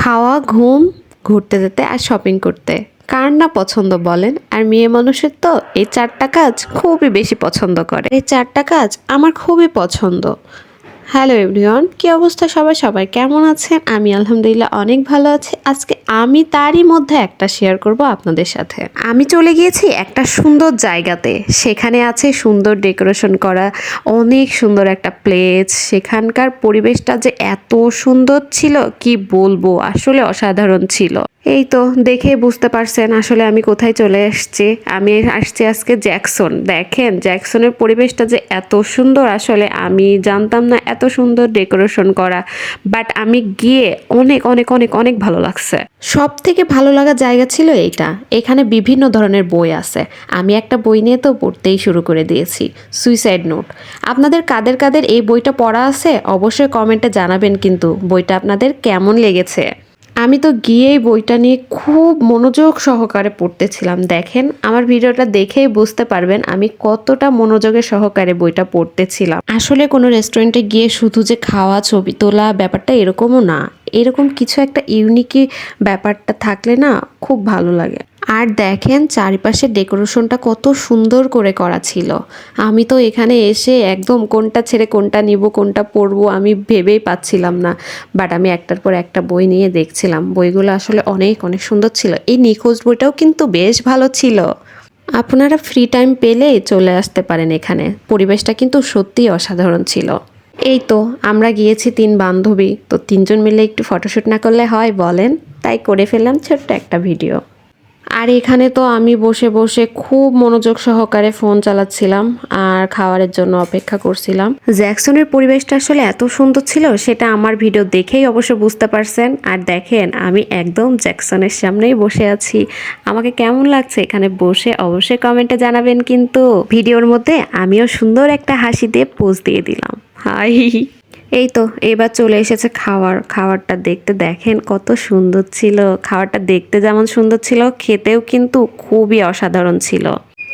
খাওয়া, ঘুম, ঘুরতে যেতে আর শপিং করতে কার না পছন্দ বলেন? আর মেয়ে মানুষের তো এই 4টা কাজ খুবই বেশি পছন্দ করে। এই 4টা কাজ আমার খুবই পছন্দ। হ্যালো এভরিওয়ান, কি অবস্থা সবাই? সবাই কেমন আছেন? আমি আলহামদুলিল্লাহ অনেক ভালো আছি। আজকে আমি তারই মধ্যে একটা শেয়ার করব আপনাদের সাথে। আমি চলে গিয়েছি একটা সুন্দর জায়গাতে। সেখানে আছে সুন্দর ডেকোরেশন করা, অনেক সুন্দর একটা প্লেস। সেখানকার পরিবেশটা যে এত সুন্দর ছিল কি বলবো, আসলে অসাধারণ ছিল। এই তো দেখে বুঝতে পারছেন আসলে আমি কোথায় চলে এসেছি। আমি আসছি আজকে জ্যাকসন। দেখেন জ্যাকসনের পরিবেশটা যে এত সুন্দর, আসলে আমি জানতাম না এত সুন্দর ডেকোরেশন করা। বাট আমি গিয়ে অনেক অনেক অনেক অনেক ভালো লাগছে। সব থেকে ভালো লাগা জায়গা ছিল এইটা। এখানে বিভিন্ন ধরনের বই আছে। আমি একটা বই নিয়ে তো পড়তেই শুরু করে দিয়েছি, সুইসাইড নোট। আপনাদের কাদের কাদের এই বইটা পড়া আছে অবশ্যই কমেন্টে জানাবেন, কিন্তু বইটা আপনাদের কেমন লেগেছে। আমি তো গিয়েই বইটা নিয়ে খুব মনোযোগ সহকারে পড়তেছিলাম। দেখেন আমার ভিডিওটা দেখেই বুঝতে পারবেন আমি কতটা মনোযোগের সহকারে বইটা পড়তেছিলাম। আসলে কোনো রেস্টুরেন্টে গিয়ে শুধু যে খাওয়া, ছবি তোলা, ব্যাপারটা এরকমও না। এরকম কিছু একটা ইউনিকই ব্যাপারটা থাকলে না খুব ভালো লাগে। আর দেখেন চারিপাশে ডেকোরেশনটা কত সুন্দর করে করা ছিল। আমি তো এখানে এসে একদম কোনটা ছেড়ে কোনটা নিব, কোনটা পড়বো আমি ভেবেই পাচ্ছিলাম না। বাট আমি একটার পর একটা বই নিয়ে দেখছিলাম। বইগুলো আসলে অনেক অনেক সুন্দর ছিল। এই নিখোঁজ বইটাও কিন্তু বেশ ভালো ছিল। আপনারা ফ্রি টাইম পেলে চলে আসতে পারেন এখানে। পরিবেশটা কিন্তু সত্যিই অসাধারণ ছিল। এই তো আমরা গিয়েছি 3 বান্ধবী, তো 3জন মিলে একটু ফটোশ্যুট না করলে হয় বলেন? তাই করে ফেললাম ছোট্ট একটা ভিডিও। আর এখানে তো আমি বসে বসে খুব মনোযোগ সহকারে ফোন চালাচ্ছিলাম আর খাবারের জন্য অপেক্ষা করছিলাম। জ্যাকসনের পরিবেশটা আসলে এত সুন্দর ছিল, সেটা আমার ভিডিও দেখেই অবশ্য বুঝতে পারছেন। আর দেখেন আমি একদম জ্যাকসনের সামনেই বসে আছি। আমাকে কেমন লাগছে এখানে বসে অবশ্যই কমেন্টে জানাবেন, কিন্তু ভিডিওর মধ্যে আমিও সুন্দর একটা হাসি দিয়ে পোজ দিয়ে দিলাম। হাই। এই তো এবার চলে এসেছে খাবারটা দেখতে। দেখেন কত সুন্দর ছিল। খাবারটা দেখতে যেমন সুন্দর ছিল, খেতেও কিন্তু খুবই অসাধারণ ছিল।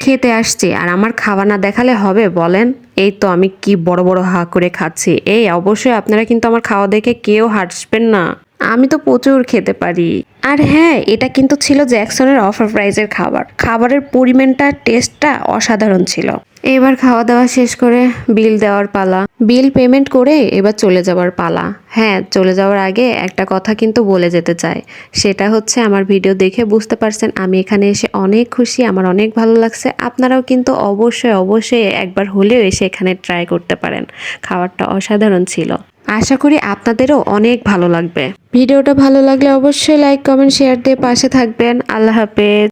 খেতে আসছি আর আমার খাওয়া না দেখালে হবে বলেন? এই তো আমি কি বড় বড় হা করে খাচ্ছি। এই অবশ্যই আপনারা কিন্তু আমার খাওয়া দেখে কেউ হাসবেন না। আমি তো প্রচুর খেতে পারি। আর হ্যাঁ, এটা কিন্তু ছিল জ্যাকসনের অফার প্রাইজের খাবার। খাবারের পরিমাণটা, টেস্টটা অসাধারণ ছিল। এবার খাওয়া দাওয়া শেষ করে বিল দেওয়ার পালা। বিল পেমেন্ট করে এবার চলে যাওয়ার পালা। হ্যাঁ, চলে যাওয়ার আগে একটা কথা কিন্তু বলে যেতে চাই। সেটা হচ্ছে আমার ভিডিও দেখে বুঝতে পারছেন আমি এখানে এসে অনেক খুশি, আমার অনেক ভালো লাগছে। আপনারাও কিন্তু অবশ্যই অবশ্যই একবার হলেও এসে এখানে ট্রাই করতে পারেন। খাবারটা অসাধারণ ছিল। আশা করি আপনাদেরও অনেক ভালো লাগবে। ভিডিওটা ভালো লাগলে অবশ্যই লাইক, কমেন্ট, শেয়ার দিয়ে পাশে থাকবেন। আল্লাহ হাফেজ।